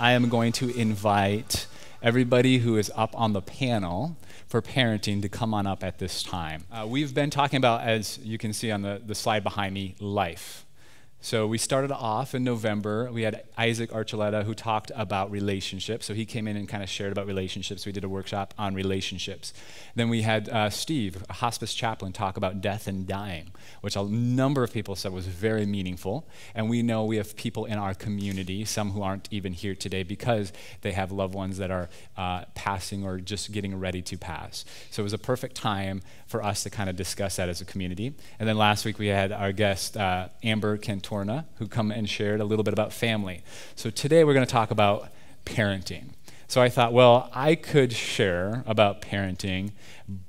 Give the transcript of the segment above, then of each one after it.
I am going to invite everybody who is up on the panel for parenting to come on up at this time. We've been talking about, as you can see on the slide behind me, life. So we started off in November. We had Isaac Archuleta who talked about relationships. So he came in and kind of shared about relationships. We did a workshop on relationships. Then we had Steve, a hospice chaplain, talk about death and dying, which a number of people said was very meaningful. And we know we have people in our community, some who aren't even here today because they have loved ones that are passing or just getting ready to pass. So it was a perfect time for us to kind of discuss that as a community. And then last week we had our guest, Amber Cantorna, who come and shared a little bit about family. So today we're going to talk about parenting. So I thought, well, I could share about parenting,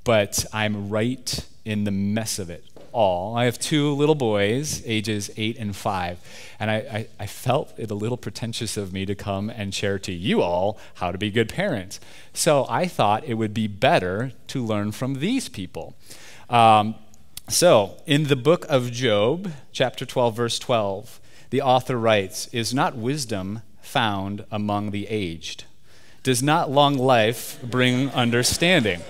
but I'm right in the mess of it all. I have two little boys, ages 8 and 5, and I felt it a little pretentious of me to come and share to you all how to be good parents. So I thought it would be better to learn from these people. So in the book of Job, chapter 12, verse 12, the author writes, "Is not wisdom found among the aged? Does not long life bring understanding?"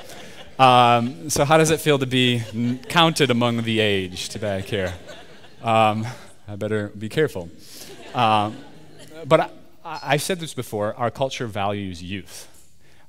So how does it feel to be counted among the aged back here? I better be careful. But I've said this before, our culture values youth.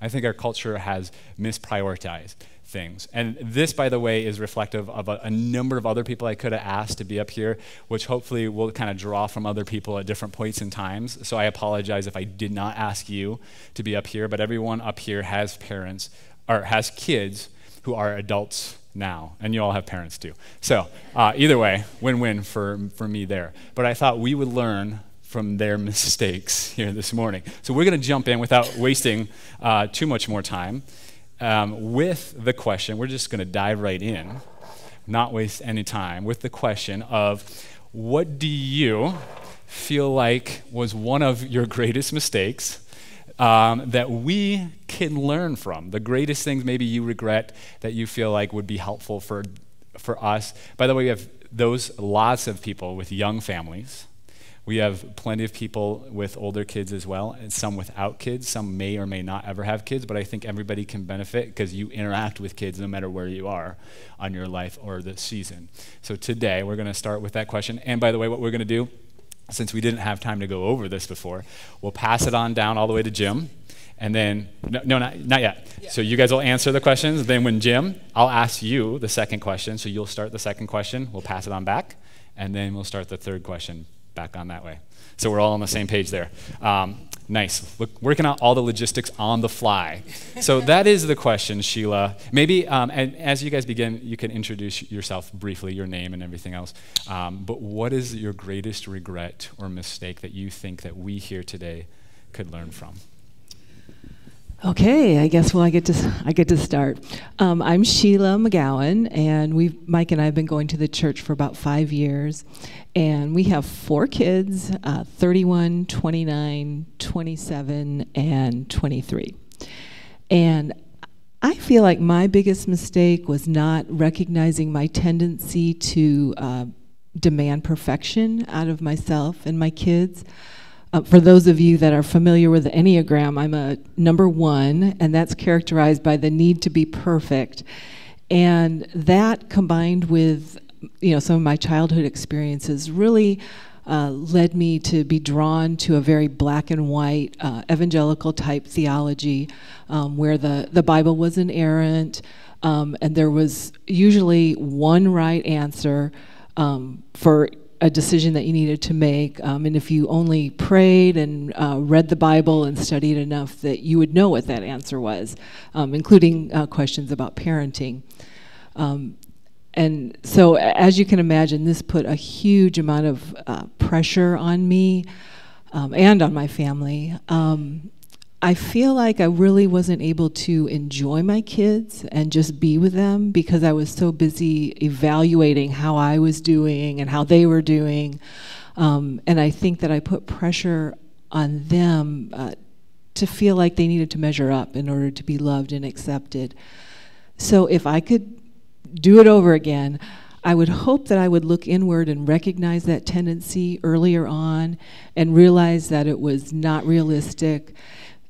I think our culture has misprioritized things. And this, by the way, is reflective of a number of other people I could have asked to be up here, which hopefully will kind of draw from other people at different points in times. So I apologize if I did not ask you to be up here, but everyone up here has parents, or has kids who are adults now, and you all have parents too. So either way, win-win for me there. But I thought we would learn from their mistakes here this morning. So we're going to jump in without wasting too much more time with the question. We're just going to dive right in, not waste any time, with the question of what do you feel like was one of your greatest mistakes that we can learn from? The greatest things maybe you regret that you feel like would be helpful for us. By the way, we have lots of people with young families. We have plenty of people with older kids as well, and some without kids. Some may or may not ever have kids, but I think everybody can benefit because you interact with kids no matter where you are on your life or the season. So today we're going to start with that question. And by the way, what we're going to do, since we didn't have time to go over this before, we'll pass it on down all the way to Jim. And then, no, not yet. Yeah. So you guys will answer the questions. Then when Jim, I'll ask you the second question. So you'll start the second question. We'll pass it on back. And then we'll start the third question back on that way. So we're all on the same page there. Nice. Look, working out all the logistics on the fly. So that is the question, Sheila. Maybe, and as you guys begin, you can introduce yourself briefly, your name and everything else. But what is your greatest regret or mistake that you think that we here today could learn from? Okay, I guess I get to start. I'm Sheila McGowan, and Mike and I have been going to the church for about 5 years, and we have 4 kids, 31, 29, 27, and 23. And I feel like my biggest mistake was not recognizing my tendency to demand perfection out of myself and my kids. For those of you that are familiar with the Enneagram, I'm a number 1, and that's characterized by the need to be perfect. And that, combined with some of my childhood experiences, really led me to be drawn to a very black and white evangelical type theology, where the Bible was inerrant, and there was usually one right answer for a decision that you needed to make, and if you only prayed and read the Bible and studied enough, that you would know what that answer was, including questions about parenting. And so, as you can imagine, this put a huge amount of pressure on me and on my family. I feel like I really wasn't able to enjoy my kids and just be with them because I was so busy evaluating how I was doing and how they were doing. And I think that I put pressure on them to feel like they needed to measure up in order to be loved and accepted. So if I could do it over again, I would hope that I would look inward and recognize that tendency earlier on and realize that it was not realistic,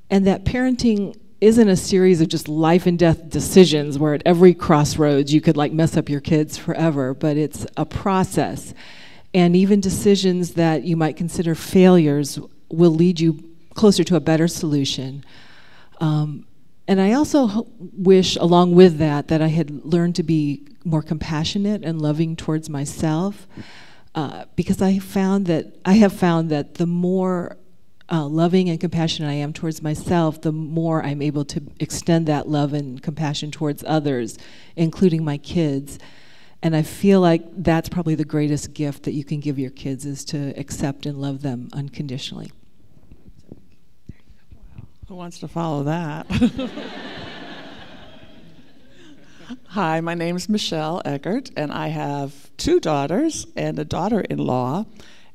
and that parenting isn't a series of just life and death decisions where at every crossroads you could like mess up your kids forever, but it's a process. And even decisions that you might consider failures will lead you closer to a better solution. And I also wish, along with that, that I had learned to be more compassionate and loving towards myself, because I have found that the more loving and compassionate I am towards myself, the more I'm able to extend that love and compassion towards others, including my kids. And I feel like that's probably the greatest gift that you can give your kids, is to accept and love them unconditionally. Who wants to follow that? Hi, my name's Michelle Eckert, and I have 2 daughters and a daughter-in-law.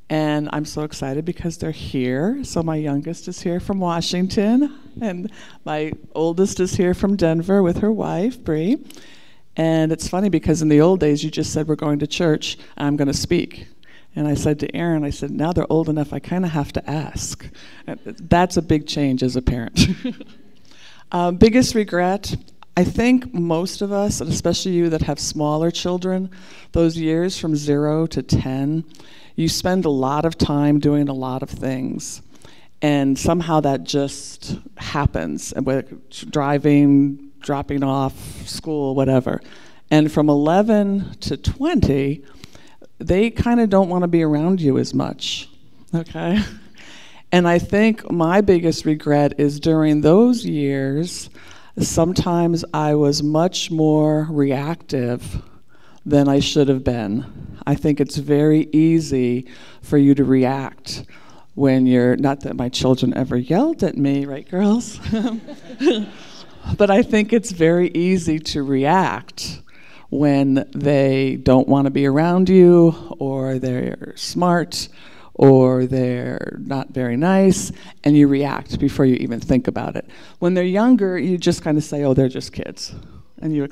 And I'm so excited because they're here. So my youngest is here from Washington, and my oldest is here from Denver with her wife, Bree. And it's funny because in the old days, you just said, we're going to church, I'm going to speak. And I said to Aaron, I said, now they're old enough, I kind of have to ask. That's a big change as a parent. Biggest regret, I think most of us, and especially you that have smaller children, those years from 0 to 10, you spend a lot of time doing a lot of things. And somehow that just happens, driving, dropping off, school, whatever. And from 11 to 20, they kind of don't want to be around you as much, okay? And I think my biggest regret is during those years, sometimes I was much more reactive than I should have been. I think it's very easy for you to react when you're, not that my children ever yelled at me, right, girls? But I think it's very easy to react when they don't want to be around you, or they're smart, or they're not very nice, and you react before you even think about it. When they're younger, you just kind of say, oh, they're just kids, and you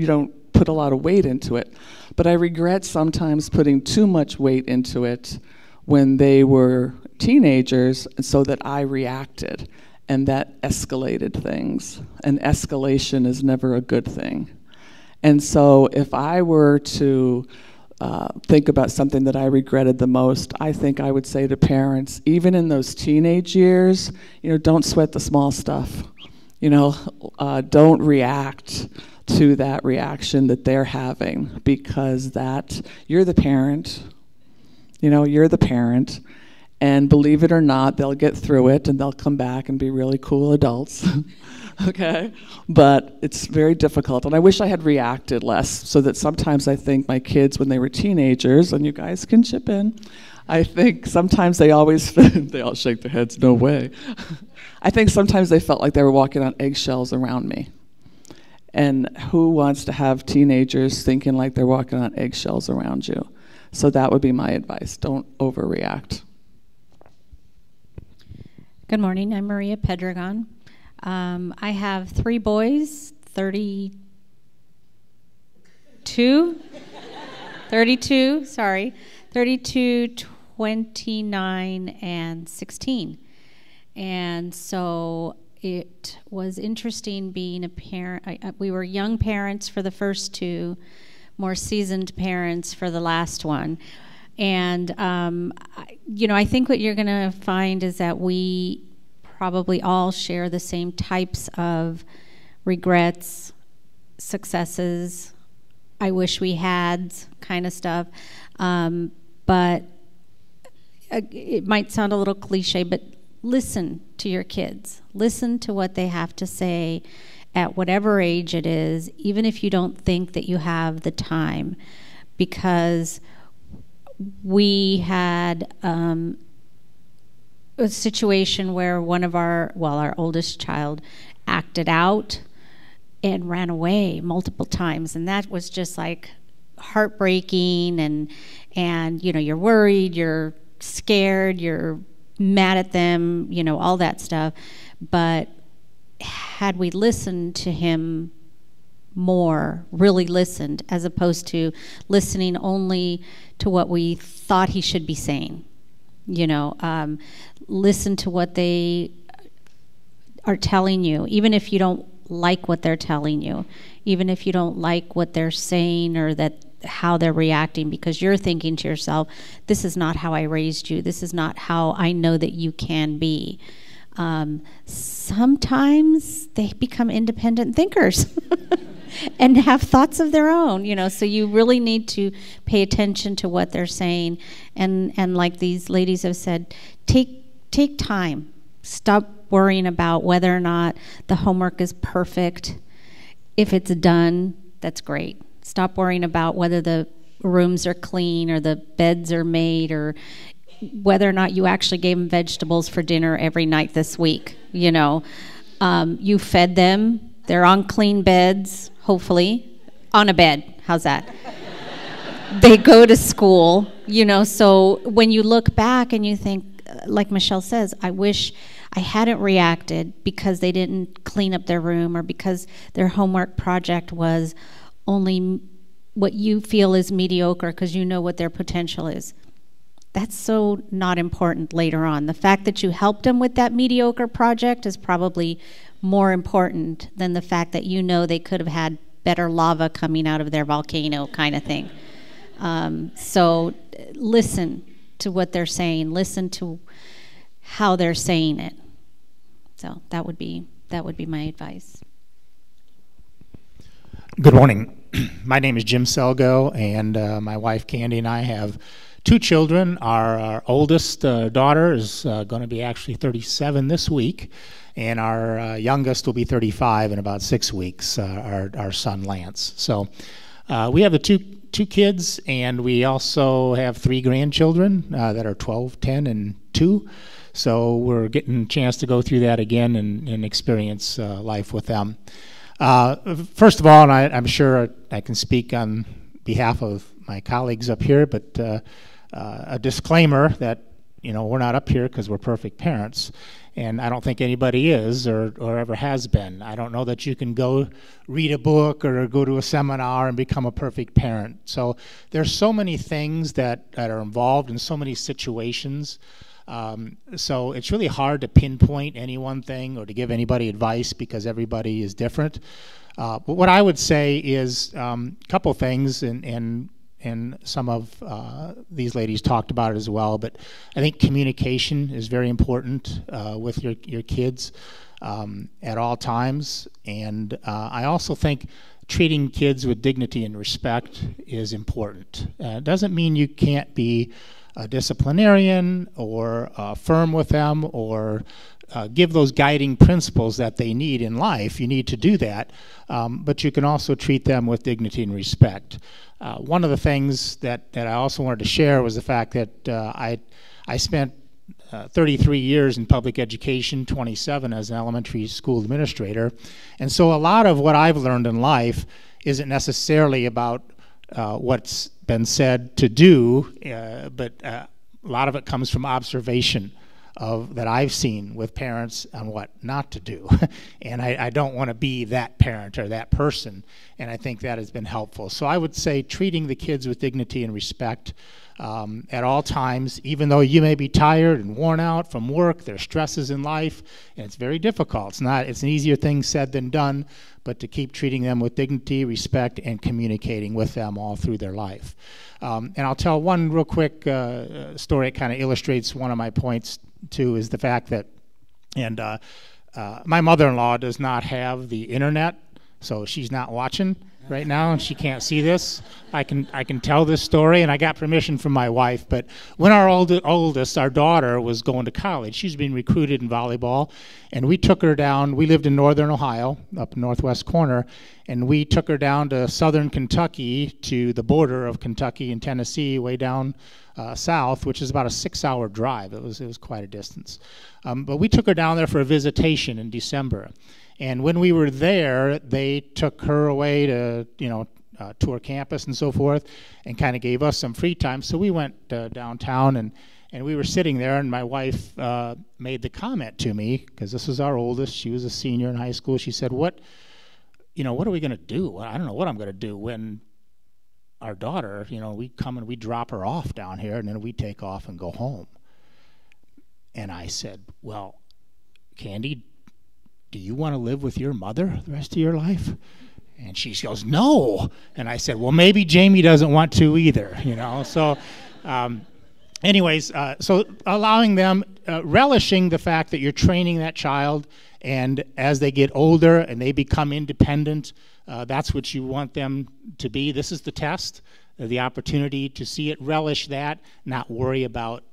don't put a lot of weight into it. But I regret sometimes putting too much weight into it when they were teenagers, so that I reacted, and that escalated things. And escalation is never a good thing. And so if I were to think about something that I regretted the most, I think I would say to parents, even in those teenage years, don't sweat the small stuff. Don't react to that reaction that they're having, because you're the parent. You're the parent. And believe it or not, they'll get through it, and they'll come back and be really cool adults. Okay? But it's very difficult. And I wish I had reacted less, so that sometimes I think my kids, when they were teenagers, and you guys can chip in, I think sometimes they all shake their heads, no way. I think sometimes they felt like they were walking on eggshells around me. And who wants to have teenagers thinking like they're walking on eggshells around you? So that would be my advice. Don't overreact. Good morning. I'm Maria Pedregon. I have 3 boys, 32, 29, and 16. And so it was interesting being a parent. We were young parents for the first 2, more seasoned parents for the last one. And, I think what you're going to find is that we probably all share the same types of regrets, successes, I wish we had kind of stuff. But it might sound a little cliche, but listen to your kids. Listen to what they have to say at whatever age it is, even if you don't think that you have the time. Because we had a situation where our oldest child acted out and ran away multiple times, and that was just like heartbreaking, and you're worried, you're scared, you're mad at them, all that stuff. But had we listened to him more, really listened, as opposed to listening only to what we thought he should be saying. Listen to what they are telling you, even if you don't like what they're telling you, even if you don't like what they're saying or how they're reacting, because you're thinking to yourself, this is not how I raised you. This is not how I know that you can be. Sometimes they become independent thinkers and have thoughts of their own, so you really need to pay attention to what they're saying. And like these ladies have said, take time. Stop worrying about whether or not the homework is perfect. If it's done, that's great. Stop worrying about whether the rooms are clean or the beds are made or whether or not you actually gave them vegetables for dinner every night this week. You fed them. They're on clean beds, hopefully. On a bed. How's that? They go to school, so when you look back and you think, like Michelle says, I wish I hadn't reacted because they didn't clean up their room or because their homework project was only what you feel is mediocre because you know what their potential is. That's so not important later on. The fact that you helped them with that mediocre project is probably more important than the fact that they could have had better lava coming out of their volcano kind of thing. So listen to what they're saying. Listen to how they're saying it. So that would be my advice. Good morning. My name is Jim Selgo, and my wife Candy and I have 2 children. Our oldest daughter is going to be actually 37 this week, and our youngest will be 35 in about 6 weeks, our son Lance. So we have the two kids, and we also have 3 grandchildren that are 12, 10, and 2. So we're getting a chance to go through that again and experience life with them. First of all, and I'm sure I can speak on behalf of my colleagues up here, but a disclaimer that we're not up here because we're perfect parents, and I don't think anybody is or ever has been. I don't know that you can go read a book or go to a seminar and become a perfect parent. So there's so many things that are involved in so many situations. So it's really hard to pinpoint any one thing or to give anybody advice because everybody is different. But what I would say is a couple things, and some of these ladies talked about it as well, but I think communication is very important with your kids at all times. And I also think treating kids with dignity and respect is important. It doesn't mean you can't be a disciplinarian or firm with them or give those guiding principles that they need in life. You need to do that, but you can also treat them with dignity and respect. One of the things that I also wanted to share was the fact that I spent 33 years in public education, 27 as an elementary school administrator, and so a lot of what I've learned in life isn't necessarily about what's been said to do, but a lot of it comes from observation that I've seen with parents on what not to do. And I don't want to be that parent or that person, and I think that has been helpful. So I would say treating the kids with dignity and respect at all times, even though you may be tired and worn out from work, there's stresses in life, and it's very difficult. It's an easier thing said than done, but to keep treating them with dignity, respect, and communicating with them all through their life. And I'll tell one real quick story that kind of illustrates one of my points too, is the fact that, and my mother-in-law does not have the internet, so she's not watching right now, and she can't see this. I can tell this story, and I got permission from my wife. But when our oldest, our daughter, was going to college, she's being recruited in volleyball, and we took her down. We lived in northern Ohio, up northwest corner, and we took her down to southern Kentucky, to the border of Kentucky and Tennessee, way down south, which is about a 6-hour drive. It was quite a distance. But we took her down there for a visitation in December. And when we were there, they took her away to, tour campus and so forth, and kind of gave us some free time. So we went downtown, and we were sitting there, and my wife made the comment to me, because this was our oldest. She was a senior in high school. She said, what what are we going to do? I don't know what I'm going to do when our daughter, we come and we drop her off down here, and then we take off and go home. And I said, well, Candy, do you want to live with your mother the rest of your life? And she goes, no. And I said, well, maybe Jamie doesn't want to either, So anyways, so allowing them, relishing the fact that you're training that child, and as they get older and they become independent, that's what you want them to be. This is the test, the opportunity to see it, relish that, not worry about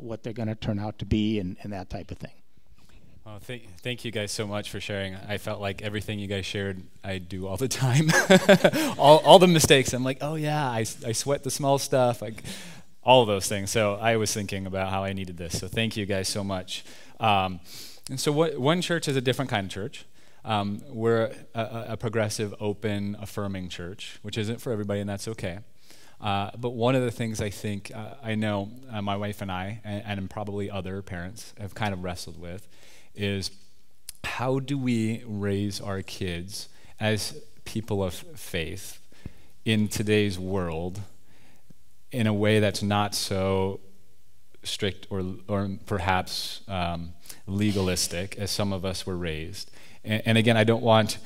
what they're going to turn out to be and that type of thing. Well, thank you guys so much for sharing. I felt like everything you guys shared, I do all the time. all the mistakes. I'm like, oh yeah, I sweat the small stuff, like all of those things. So I was thinking about how I needed this. So thank you guys so much. And so One Church is a different kind of church. We're a progressive, open, affirming church, which isn't for everybody, and that's okay. But one of the things I think I know my wife and I, and probably other parents, have kind of wrestled with is how do we raise our kids as people of faith in today's world in a way that's not so strict or perhaps legalistic as some of us were raised. And again, I want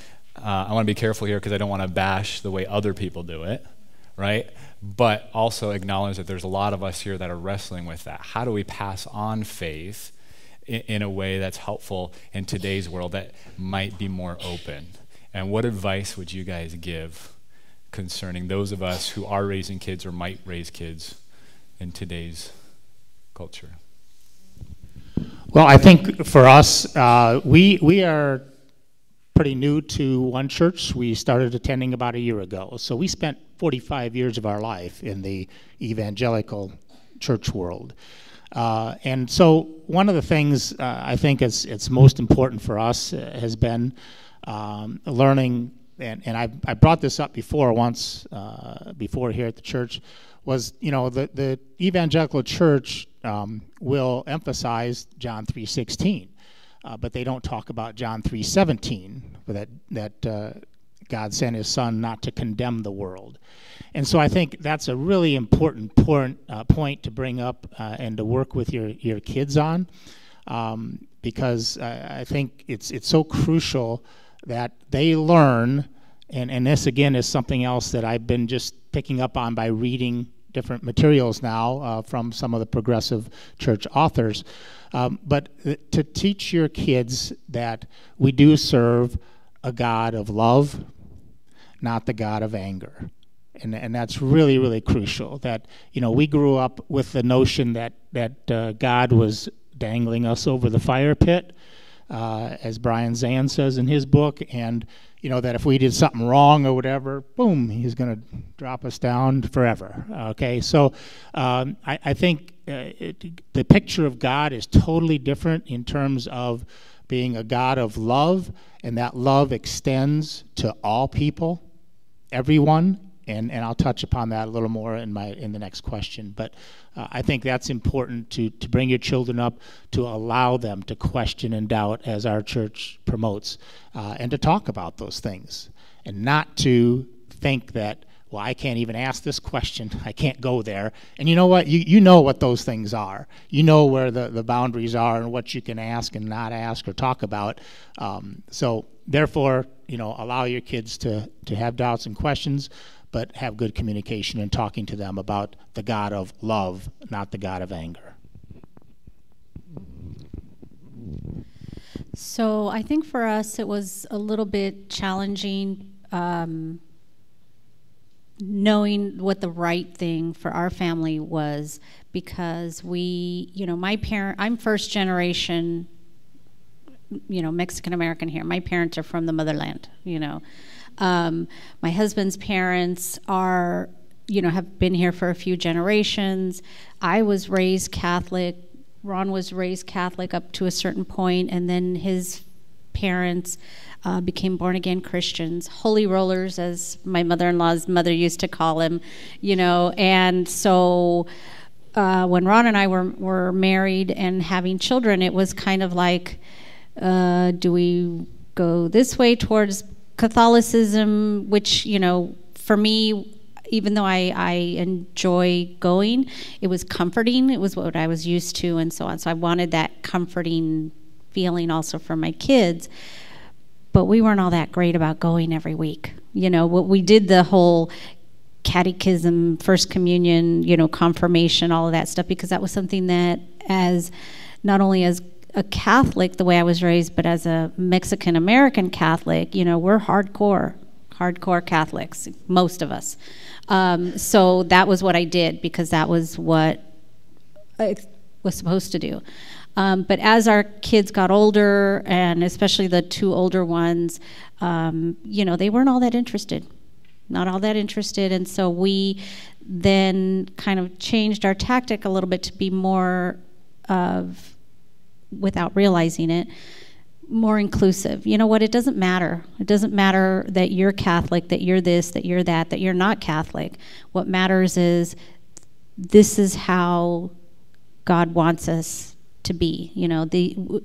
to be careful here because I don't want to bash the way other people do it, right? But also acknowledge that there's a lot of us here that are wrestling with that. How do we pass on faith in a way that's helpful in today's world that might be more open? And what advice would you guys give concerning those of us who are raising kids or might raise kids in today's culture? Well, I think for us, we are pretty new to One Church. We started attending about a year ago. So we spent 45 years of our life in the evangelical church world. And so one of the things I think it's most important for us has been learning, and I brought this up before before here at the church, was the evangelical church will emphasize John 3:16, but they don't talk about John 3:17, that God sent His Son not to condemn the world. And so I think that's a really important point to bring up and to work with your kids on, because I think it's so crucial that they learn, and this again is something else that I've been just picking up on by reading different materials now from some of the progressive church authors, but to teach your kids that we do serve a God of love, not the God of anger. And that's really, really crucial. That we grew up with the notion that God was dangling us over the fire pit, as Brian Zahn says in his book, and that if we did something wrong or whatever, boom, He's going to drop us down forever. Okay, so I think the picture of God is totally different in terms of being a God of love, and that love extends to all people, everyone. And I'll touch upon that a little more in the next question. But I think that's important to bring your children up, to allow them to question and doubt, as our church promotes, and to talk about those things, and not to think that, well, I can't even ask this question, I can't go there. And you know what? You know what those things are. You know where the boundaries are and what you can ask and not ask or talk about. So therefore, allow your kids to have doubts and questions, but have good communication and talking to them about the God of love, not the God of anger. So I think for us it was a little bit challenging knowing what the right thing for our family was, because I'm first generation, Mexican American here. My parents are from the motherland, My husband's parents are, have been here for a few generations. I was raised Catholic. Ron was raised Catholic up to a certain point, and then his parents became born-again Christians, holy rollers, as my mother-in-law's mother used to call him, And so when Ron and I were married and having children, it was kind of like, do we go this way towards Catholicism, which, for me, even though I enjoy going, it was comforting. It was what I was used to and so on. So I wanted that comforting feeling also for my kids. But we weren't all that great about going every week. What we did, the whole catechism, First Communion, confirmation, all of that stuff, because that was something that, as not only as a Catholic, the way I was raised, but as a Mexican-American Catholic, we're hardcore Catholics, most of us. So that was what I did, because that was what I was supposed to do. But as our kids got older, and especially the two older ones, they weren't all that interested. Not all that interested. And so we then kind of changed our tactic a little bit to be more of, without realizing it, more inclusive. You know what? It doesn't matter. It doesn't matter that you're Catholic, that you're this, that you're that you're not Catholic. What matters is this is how God wants us to be.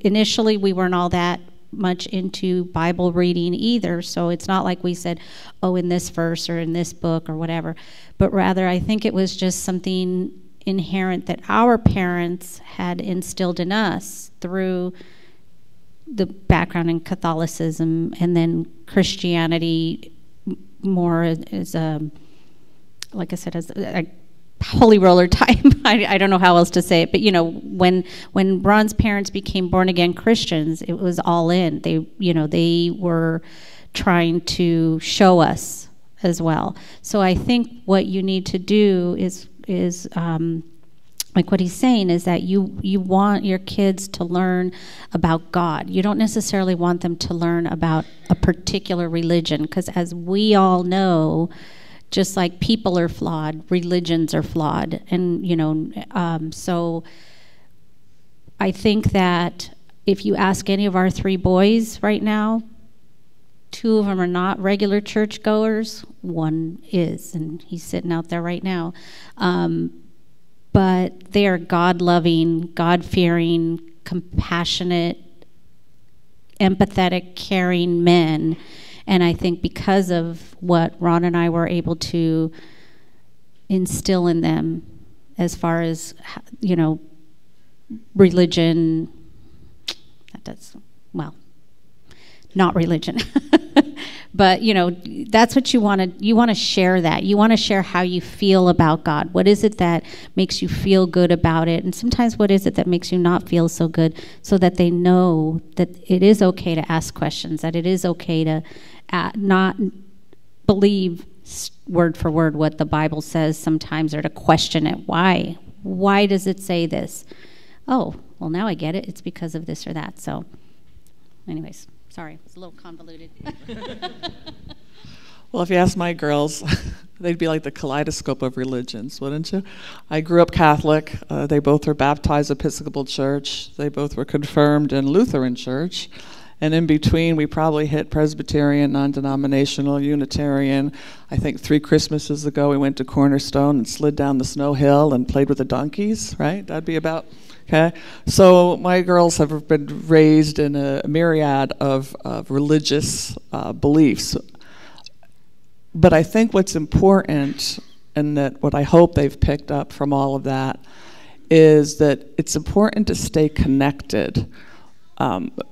Initially we weren't all that much into Bible reading either, so it's not like we said, oh, in this verse or in this book or whatever, but rather I think it was just something inherent that our parents had instilled in us through the background in Catholicism, and then Christianity more as like I said, as a holy roller type. I don't know how else to say it, but when Ron's parents became born again Christians, it was all in. They were trying to show us as well. So I think what you need to do is like what he's saying is that you want your kids to learn about God. You don't necessarily want them to learn about a particular religion, because as we all know, just like people are flawed, religions are flawed. And, so I think that if you ask any of our three boys right now, two of them are not regular churchgoers. One is, and he's sitting out there right now. But they are God-loving, God-fearing, compassionate, empathetic, caring men. And I think because of what Ron and I were able to instill in them as far as, religion, not religion. But, that's what you want to share that. You want to share how you feel about God. What is it that makes you feel good about it? And sometimes what is it that makes you not feel so good, so that they know that it is okay to ask questions, that it is okay to not believe word for word what the Bible says sometimes, or to question it. Why? Why does it say this? Oh, well, now I get it. It's because of this or that. So anyways. Sorry, it's a little convoluted. Well, if you ask my girls, they'd be like the kaleidoscope of religions, wouldn't you? I grew up Catholic. They both were baptized Episcopal Church. They both were confirmed in Lutheran Church. And in between, we probably hit Presbyterian, non-denominational, Unitarian. I think 3 Christmases ago, we went to Cornerstone and slid down the snow hill and played with the donkeys, right? That'd be about... Okay, so my girls have been raised in a myriad of religious beliefs. But I think what's important, and that what I hope they've picked up from all of that, is that it's important to stay connected.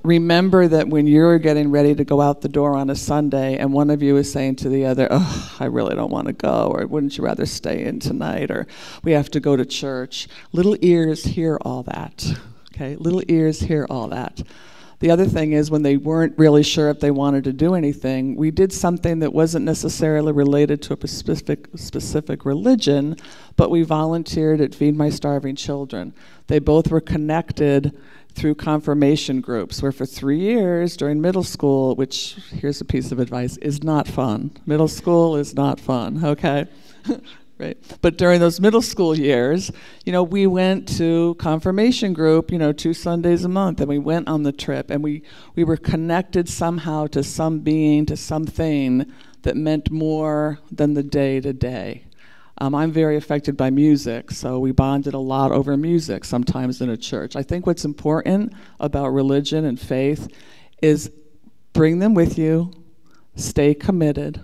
Remember that when you're getting ready to go out the door on a Sunday and one of you is saying to the other, oh, I really don't want to go, or wouldn't you rather stay in tonight, or we have to go to church. Little ears hear all that, okay? Little ears hear all that. The other thing is, when they weren't really sure if they wanted to do anything, we did something that wasn't necessarily related to a specific religion, but we volunteered at Feed My Starving Children. They both were connected through confirmation groups, where for 3 years during middle school, which, here's a piece of advice, is not fun. Middle school is not fun, okay? Right. But during those middle school years, we went to confirmation group, 2 Sundays a month, and we went on the trip, and we were connected somehow to some being, to something that meant more than the day-to-day. I'm very affected by music, so we bonded a lot over music, sometimes in a church. I think what's important about religion and faith is bring them with you, stay committed,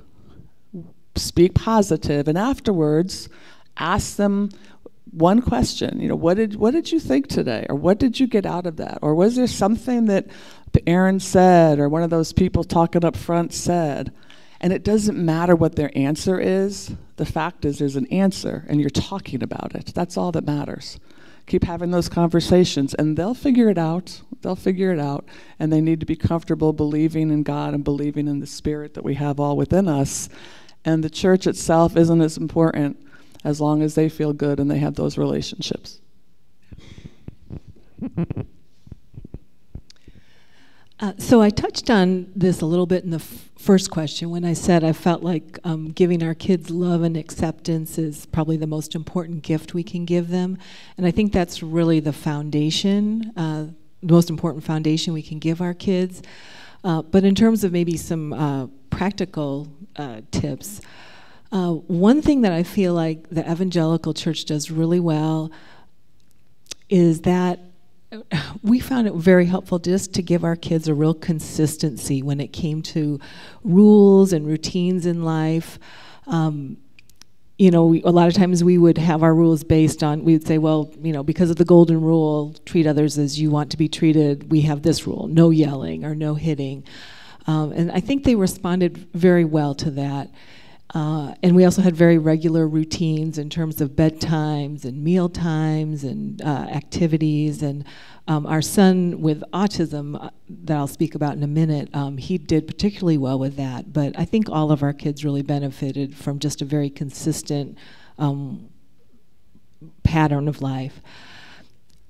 speak positive, and afterwards ask them one question. What did you think today? Or what did you get out of that? Or was there something that Aaron said, or one of those people talking up front said? And it doesn't matter what their answer is. The fact is there's an answer, and you're talking about it. That's all that matters. Keep having those conversations, and they'll figure it out. They'll figure it out, and they need to be comfortable believing in God and believing in the Spirit that we have all within us. And the church itself isn't as important as long as they feel good and they have those relationships. So I touched on this a little bit in the first question when I said I felt like giving our kids love and acceptance is probably the most important gift we can give them. And I think that's really the foundation, the most important foundation we can give our kids. But in terms of maybe some practical tips, one thing that I feel like the evangelical church does really well is that we found it very helpful just to give our kids a real consistency when it came to rules and routines in life. A lot of times we would have our rules based on, we would say, well, because of the golden rule, treat others as you want to be treated, we have this rule, no yelling or no hitting. And I think they responded very well to that. And we also had very regular routines in terms of bedtimes and meal times and activities. And our son with autism, that I'll speak about in a minute, he did particularly well with that. But I think all of our kids really benefited from just a very consistent pattern of life.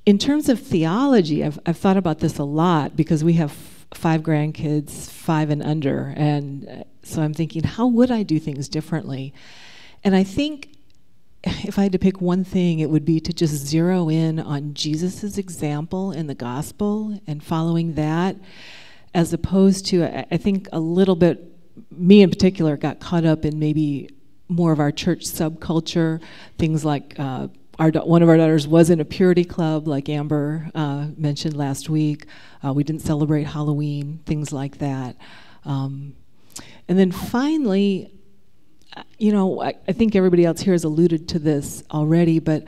In terms of theology, I've thought about this a lot because we have 5 grandkids, 5 and under, and so I'm thinking, how would I do things differently? And I think if I had to pick one thing, it would be to just zero in on Jesus's example in the gospel and following that, as opposed to, I think a little bit, me in particular, got caught up in maybe more of our church subculture, things like one of our daughters was in a purity club, like Amber mentioned last week. We didn't celebrate Halloween, things like that. And then finally, I think everybody else here has alluded to this already, but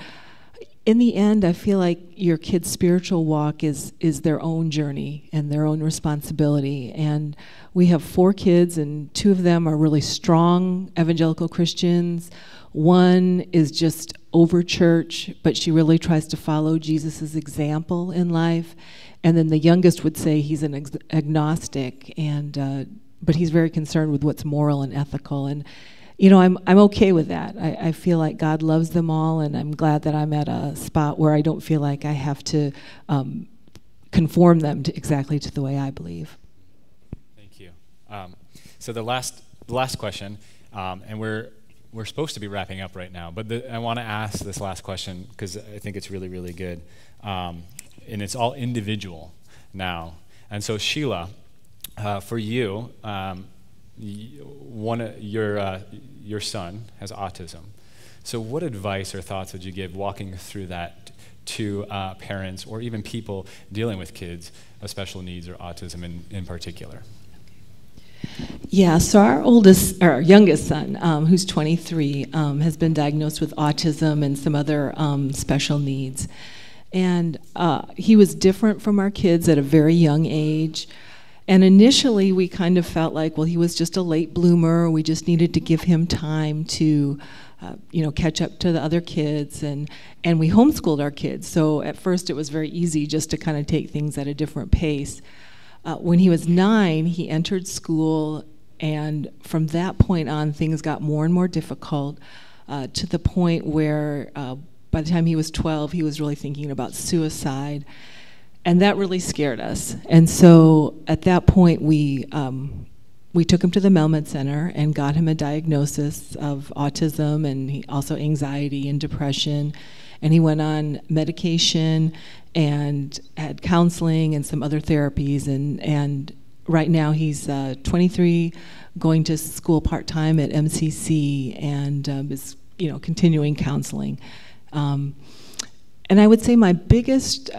in the end, I feel like your kid's spiritual walk is their own journey and their own responsibility. And we have 4 kids, and 2 of them are really strong evangelical Christians. One is just over church, but she really tries to follow Jesus's example in life. And then the youngest would say he's an agnostic, but he's very concerned with what's moral and ethical. And I'm okay with that. I feel like God loves them all, and I'm glad that I'm at a spot where I don't feel like I have to conform them exactly to the way I believe. Thank you. So the last question, and we're supposed to be wrapping up right now, but I want to ask this last question because I think it's really, really good, and it's all individual now. And so Sheila, for you, your son has autism. So what advice or thoughts would you give walking through that to parents or even people dealing with kids with special needs or autism in particular? Yeah, so our youngest son, who's 23, has been diagnosed with autism and some other special needs. And he was different from our kids at a very young age. And initially, we kind of felt like, well, he was just a late bloomer. We just needed to give him time to, catch up to the other kids. And we homeschooled our kids. So at first, it was very easy just to kind of take things at a different pace. When he was 9, he entered school, and from that point on, things got more and more difficult to the point where by the time he was 12, he was really thinking about suicide. And that really scared us. And so at that point, we took him to the Melman Center and got him a diagnosis of autism and also anxiety and depression. And he went on medication and had counseling and some other therapies. And right now he's 23, going to school part-time at MCC and is continuing counseling. And I would say my biggest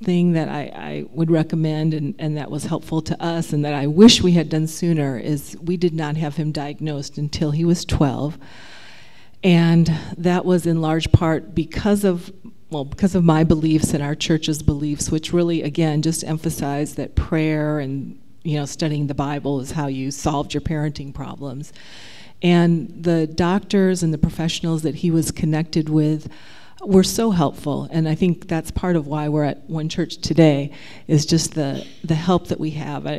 thing that I would recommend, and that was helpful to us, and that I wish we had done sooner, is we did not have him diagnosed until he was 12. And that was in large part because of my beliefs and our church's beliefs, which really, again, just emphasize that prayer and studying the Bible is how you solved your parenting problems. And the doctors and the professionals that he was connected with were so helpful, and I think that's part of why we're at One Church today, is just the help that we have. I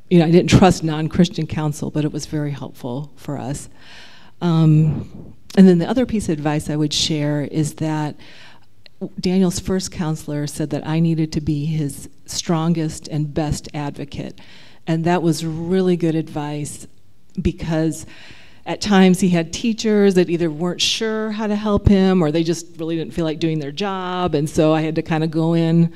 didn't trust non-Christian counsel, but it was very helpful for us. And then the other piece of advice I would share is that Daniel's first counselor said that I needed to be his strongest and best advocate, and that was really good advice, because at times he had teachers that either weren't sure how to help him or they just really didn't feel like doing their job, and so I had to kind of go in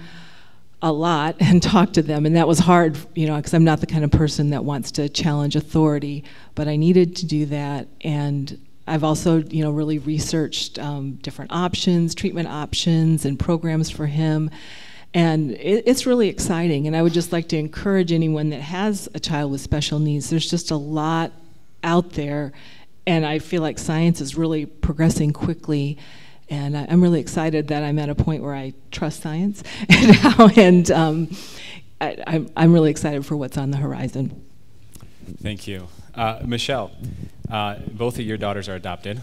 a lot and talk to them, and that was hard, because I'm not the kind of person that wants to challenge authority, but I needed to do that. And I've also, really researched different options, treatment options, and programs for him, and it's really exciting. And I would just like to encourage anyone that has a child with special needs. There's just a lot out there, and I feel like science is really progressing quickly, and I'm really excited that I'm at a point where I trust science now, and I'm really excited for what's on the horizon. Thank you. Michelle, both of your daughters are adopted.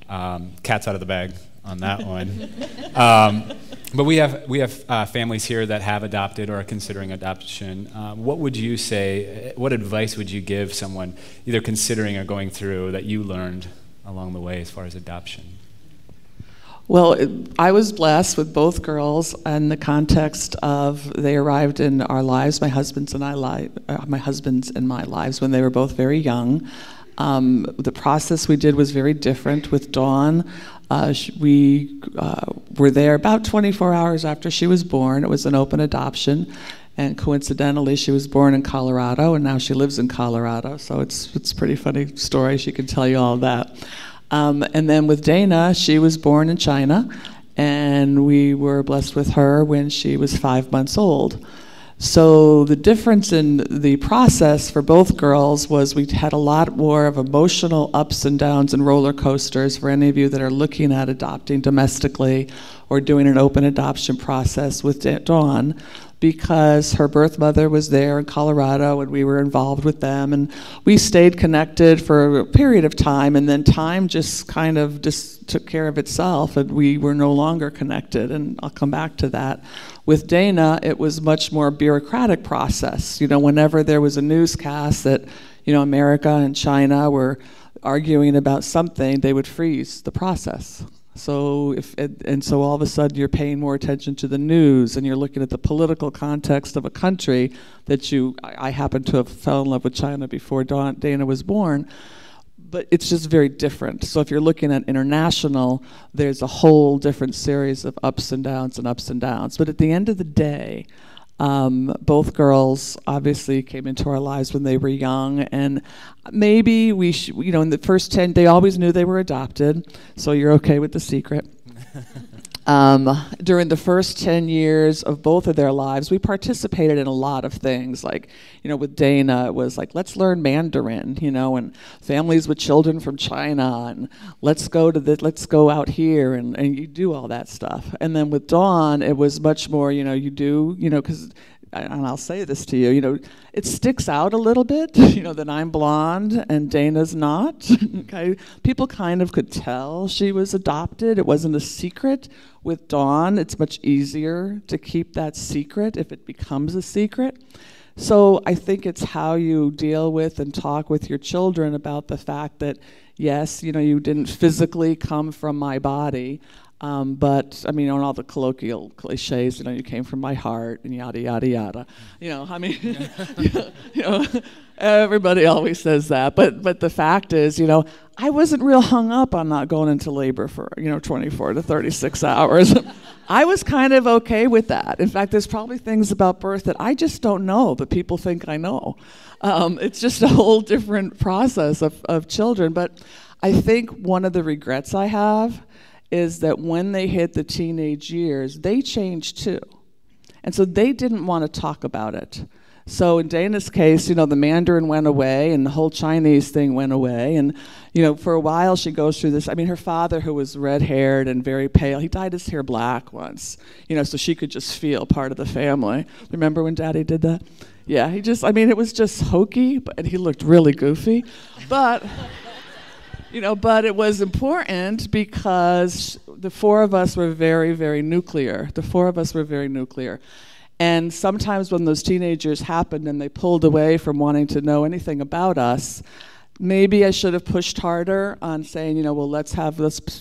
Cat's out of the bag on that one. But we have families here that have adopted or are considering adoption. What would you say, what advice would you give someone either considering or going through that you learned along the way as far as adoption? Well, I was blessed with both girls in the context of they arrived in our lives, my husband's and my lives when they were both very young. The process we did was very different with Dawn. We were there about 24 hours after she was born. It was an open adoption, and coincidentally, she was born in Colorado, and now she lives in Colorado. So it's a pretty funny story. She can tell you all that. And then with Dana, she was born in China, and we were blessed with her when she was 5 months old. So the difference in the process for both girls was we had a lot more of emotional ups and downs and roller coasters for any of you that are looking at adopting domestically or doing an open adoption process with Dawn, because her birth mother was there in Colorado and we were involved with them, and we stayed connected for a period of time, and then time just kind of just took care of itself and we were no longer connected, and I'll come back to that. With Dana, it was much more bureaucratic process. Whenever there was a newscast that, America and China were arguing about something, they would freeze the process. So so all of a sudden you're paying more attention to the news and you're looking at the political context of a country that I happen to have fell in love with China before Dana was born, but it's just very different. So if you're looking at international, there's a whole different series of ups and downs and ups and downs. But at the end of the day, both girls obviously came into our lives when they were young, and maybe we in the first 10, they always knew they were adopted, so you're okay with the secret. During the first 10 years of both of their lives, we participated in a lot of things. Like, with Dana, it was like, let's learn Mandarin, and families with children from China, and let's go out here, and you do all that stuff. And then with Dawn, it was much more, because, and I'll say this to you, it sticks out a little bit, that I'm blonde and Dana's not. Okay, people kind of could tell she was adopted. It wasn't a secret. With Dawn, it's much easier to keep that secret if it becomes a secret. So I think it's how you deal with and talk with your children about the fact that, yes, you didn't physically come from my body, but on all the colloquial cliches, you came from my heart and yada yada yada. Everybody always says that, but the fact is, I wasn't real hung up on not going into labor for 24 to 36 hours. I was kind of okay with that. In fact, there's probably things about birth that I just don't know, but people think I know. It's just a whole different process of children. But I think one of the regrets I have is that when they hit the teenage years, they change too. And so they didn't want to talk about it. So in Dana's case, the Mandarin went away and the whole Chinese thing went away. And, for a while she goes through this. I mean, her father, who was red-haired and very pale, he dyed his hair black once, so she could just feel part of the family. Remember when Daddy did that? Yeah, it was just hokey, and he looked really goofy. But, but it was important because the four of us were very, very nuclear. The four of us were very nuclear. And sometimes when those teenagers happened and they pulled away from wanting to know anything about us, maybe I should have pushed harder on saying, well, let's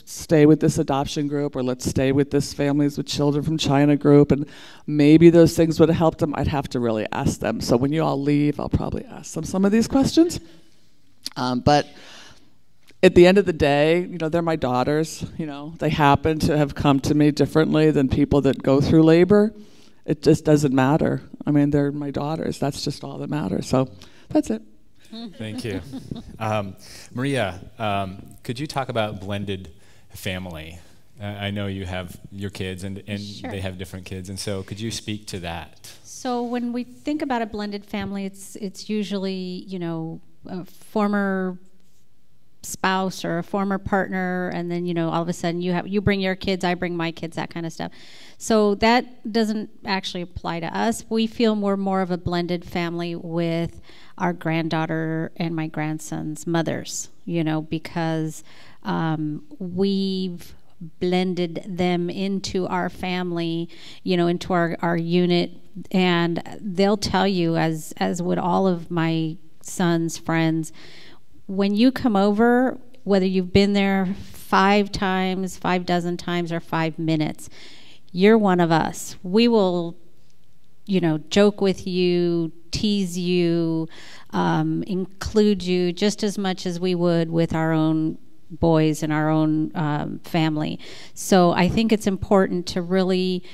stay with this adoption group, or let's stay with this families with children from China group, and maybe those things would have helped them. I'd have to really ask them. So when you all leave, I'll probably ask them some of these questions. But at the end of the day, they're my daughters. They happen to have come to me differently than people that go through labor. It just doesn't matter. I mean, they're my daughters. That's just all that matters. So that's it. Thank you. Maria, could you talk about blended family? I know you have your kids and Sure. They have different kids. And so could you speak to that? So when we think about a blended family, it's usually, a former spouse or a former partner, and then all of a sudden you bring your kids, I bring my kids, that kind of stuff. So that doesn't actually apply to us. We feel we're more of a blended family with our granddaughter and my grandson's mothers, because we've blended them into our family, into our unit, and they'll tell you, as would all of my son's friends, when you come over, whether you've been there 5 times, 5 dozen times, or 5 minutes, you're one of us. We will, joke with you, tease you, include you just as much as we would with our own boys and our own family. So I think it's important to really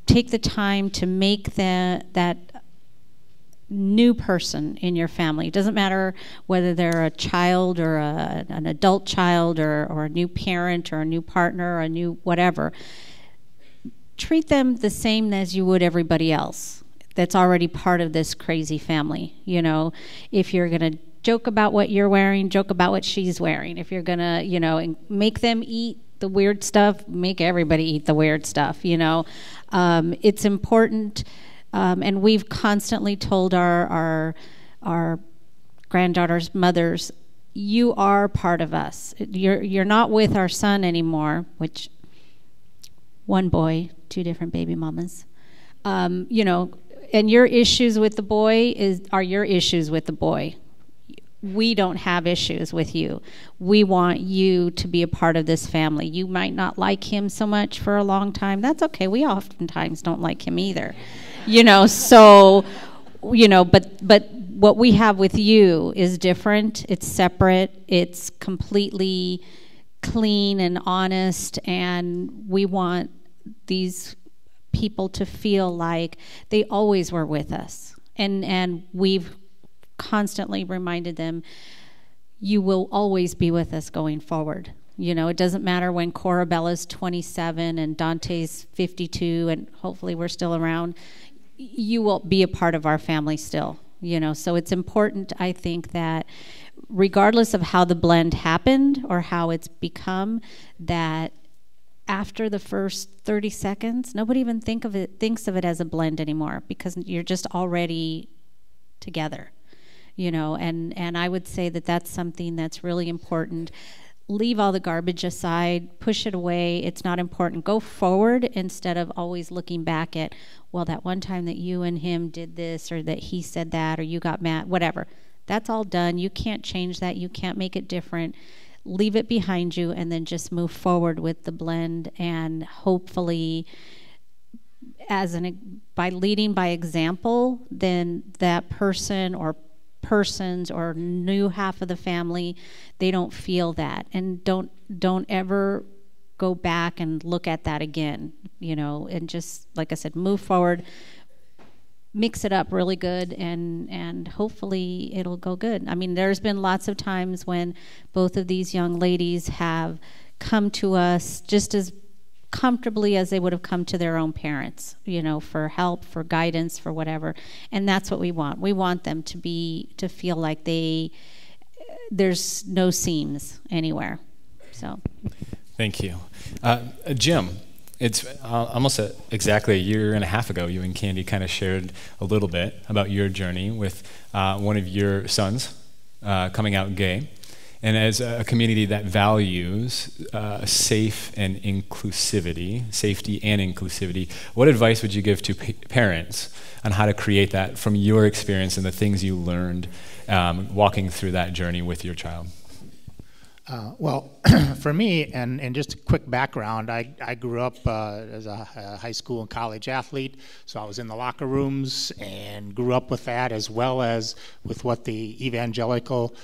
take the time to make that new person in your family. It doesn't matter whether they're a child or an adult child or a new parent or a new partner or a new whatever. Treat them the same as you would everybody else that's already part of this crazy family. If you're going to joke about what you're wearing, joke about what she's wearing. If you're going to, make them eat the weird stuff, make everybody eat the weird stuff, It's important. And we've constantly told our granddaughters' mothers, you are part of us. You're not with our son anymore, which one boy, 2 different baby mamas. And your issues with the boy are your issues with the boy. We don't have issues with you. We want you to be a part of this family. You might not like him so much for a long time. That's okay. We oftentimes don't like him either. But what we have with you is different. It's separate. It's completely clean and honest, and we want these people to feel like they always were with us. And we've constantly reminded them, you will always be with us going forward. It doesn't matter when Corabella's 27 and Dante's 52, and hopefully we're still around. You will be a part of our family still, So it's important, I think, that regardless of how the blend happened or how it's become, that after the first 30 seconds, nobody even thinks of it as a blend anymore, because you're just already together, and I would say that that's something that's really important. Leave all the garbage aside, push it away. It's not important. Go forward instead of always looking back at, well, that one time that you and him did this, or that he said that, or you got mad, whatever. That's all done. You can't change that. You can't make it different. Leave it behind you and then just move forward with the blend, and hopefully by leading by example, then that person or persons or new half of the family, they don't feel that, and don't ever go back and look at that again, and just, like I said, move forward, mix it up really good, and hopefully it'll go good. I mean, there's been lots of times when both of these young ladies have come to us just as comfortably as they would have come to their own parents, you know, for help, for guidance, for whatever. And that's what we want. We want them to feel like there's no seams anywhere. So. Thank you. Jim, it's almost exactly a year and a half ago, you and Candy kind of shared a little bit about your journey with one of your sons coming out gay. And as a community that values safety and inclusivity, what advice would you give to parents on how to create that from your experience and the things you learned walking through that journey with your child? Well, for me, and just a quick background, I grew up as a high school and college athlete, so I was in the locker rooms and grew up with that, as well as with what the evangelical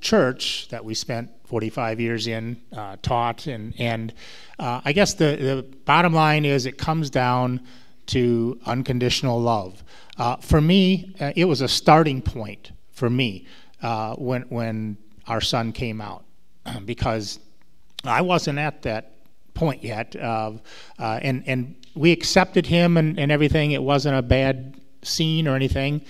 church that we spent 45 years in taught. And I guess the bottom line is it comes down to unconditional love. For me, it was a starting point for me when our son came out, because I wasn't at that point yet. And we accepted him and everything. It wasn't a bad scene or anything.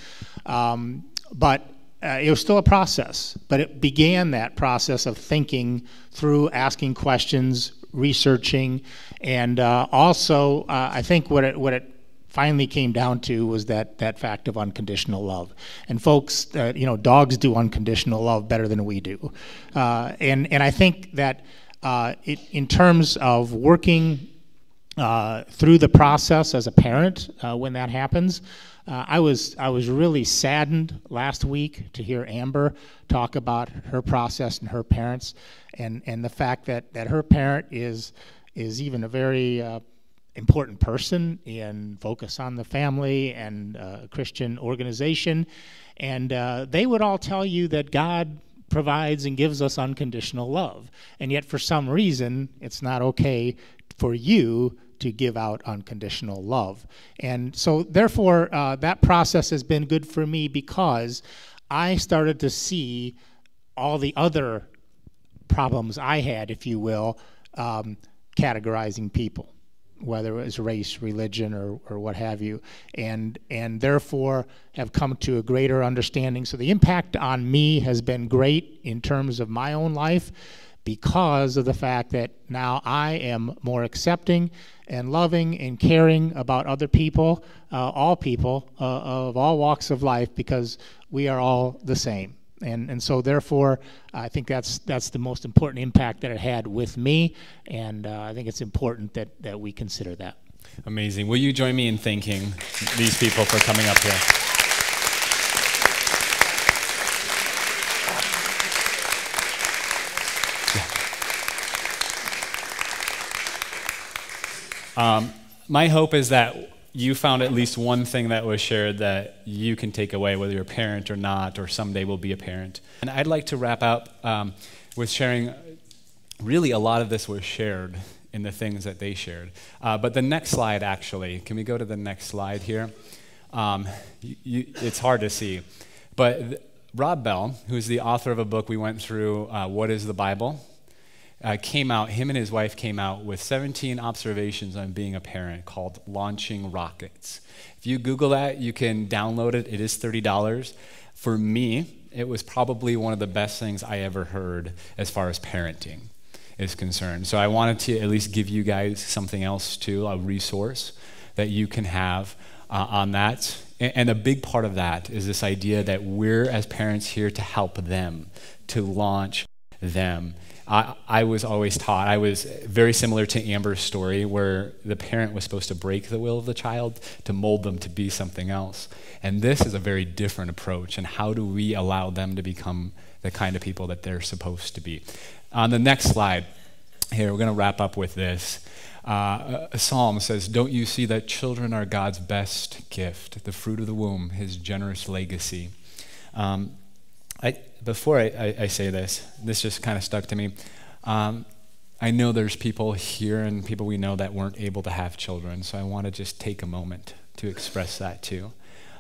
But it was still a process, but it began that process of thinking through, asking questions, researching, and also I think what it finally came down to was that fact of unconditional love. And folks, dogs do unconditional love better than we do, and I think that in terms of working through the process as a parent when that happens. I was really saddened last week to hear Amber talk about her process and her parents, and the fact that her parent is even a very important person in Focus on the Family and a Christian organization, and they would all tell you that God provides and gives us unconditional love, and yet for some reason it's not okay for you to give out unconditional love. And so therefore that process has been good for me, because I started to see all the other problems I had, if you will, categorizing people, whether it was race, religion, or what have you, and therefore have come to a greater understanding. So the impact on me has been great in terms of my own life, because of the fact that now I am more accepting and loving and caring about other people, all people of all walks of life, because we are all the same. And so therefore, I think that's the most important impact that it had with me, and I think it's important that we consider that. Amazing. Will you join me in thanking these people for coming up here? My hope is that you found at least one thing that was shared that you can take away, whether you're a parent or not, or someday will be a parent. And I'd like to wrap up with sharing, really a lot of this was shared in the things that they shared. But the next slide, actually, can we go to the next slide here? It's hard to see. But Rob Bell, who's the author of a book we went through, What is the Bible? Him and his wife came out with 17 observations on being a parent called Launching Rockets. If you Google that, you can download it. It is $30. For me, it was probably one of the best things I ever heard as far as parenting is concerned. So I wanted to at least give you guys something else too, a resource that you can have on that. And a big part of that is this idea that we're as parents here to help them, to launch them. I was always taught, I was very similar to Amber's story, where the parent was supposed to break the will of the child to mold them to be something else. And this is a very different approach. And how do we allow them to become the kind of people that they're supposed to be? On the next slide here, we're going to wrap up with this. A psalm says, "Don't you see that children are God's best gift, the fruit of the womb, his generous legacy?" Before I say this just kind of stuck to me. I know there's people here and people we know that weren't able to have children, so I want to just take a moment to express that too.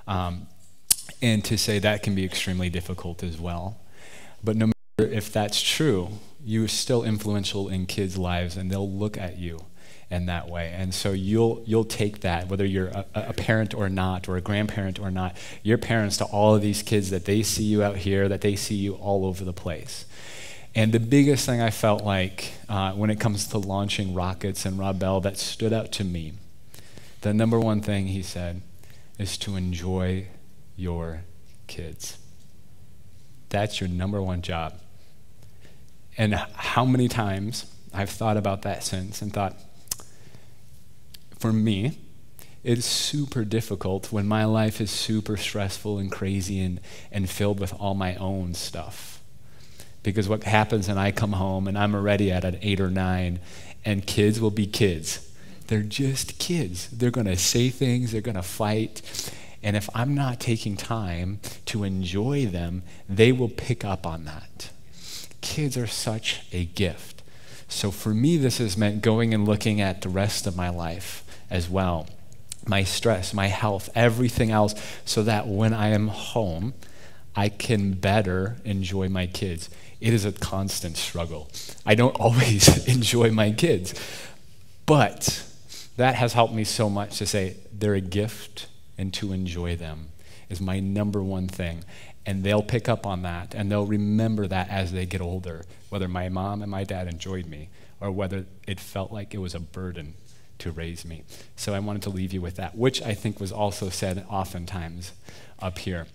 And to say that can be extremely difficult as well. But no matter if that's true, you're still influential in kids' lives, and they'll look at you in that way. And so you'll take that, whether you're a parent or not, or a grandparent or not, you're parents to all of these kids that they see you out here, that they see you all over the place. And the biggest thing I felt like when it comes to launching rockets and Rob Bell that stood out to me, the number one thing he said is to enjoy your kids. That's your number one job. And how many times I've thought about that since and thought, for me, it's super difficult when my life is super stressful and crazy and filled with all my own stuff. Because what happens, and I come home and I'm already at an 8 or 9, and kids will be kids. They're just kids. They're going to say things, they're going to fight. And if I'm not taking time to enjoy them, they will pick up on that. Kids are such a gift. So for me, this has meant going and looking at the rest of my life as well. My stress, my health, everything else, so that when I am home, I can better enjoy my kids. It is a constant struggle. I don't always enjoy my kids, but that has helped me so much to say they're a gift, and to enjoy them is my number one thing. And they'll pick up on that, and they'll remember that as they get older, whether my mom and my dad enjoyed me or whether it felt like it was a burden to raise me. So I wanted to leave you with that, which I think was also said oftentimes up here.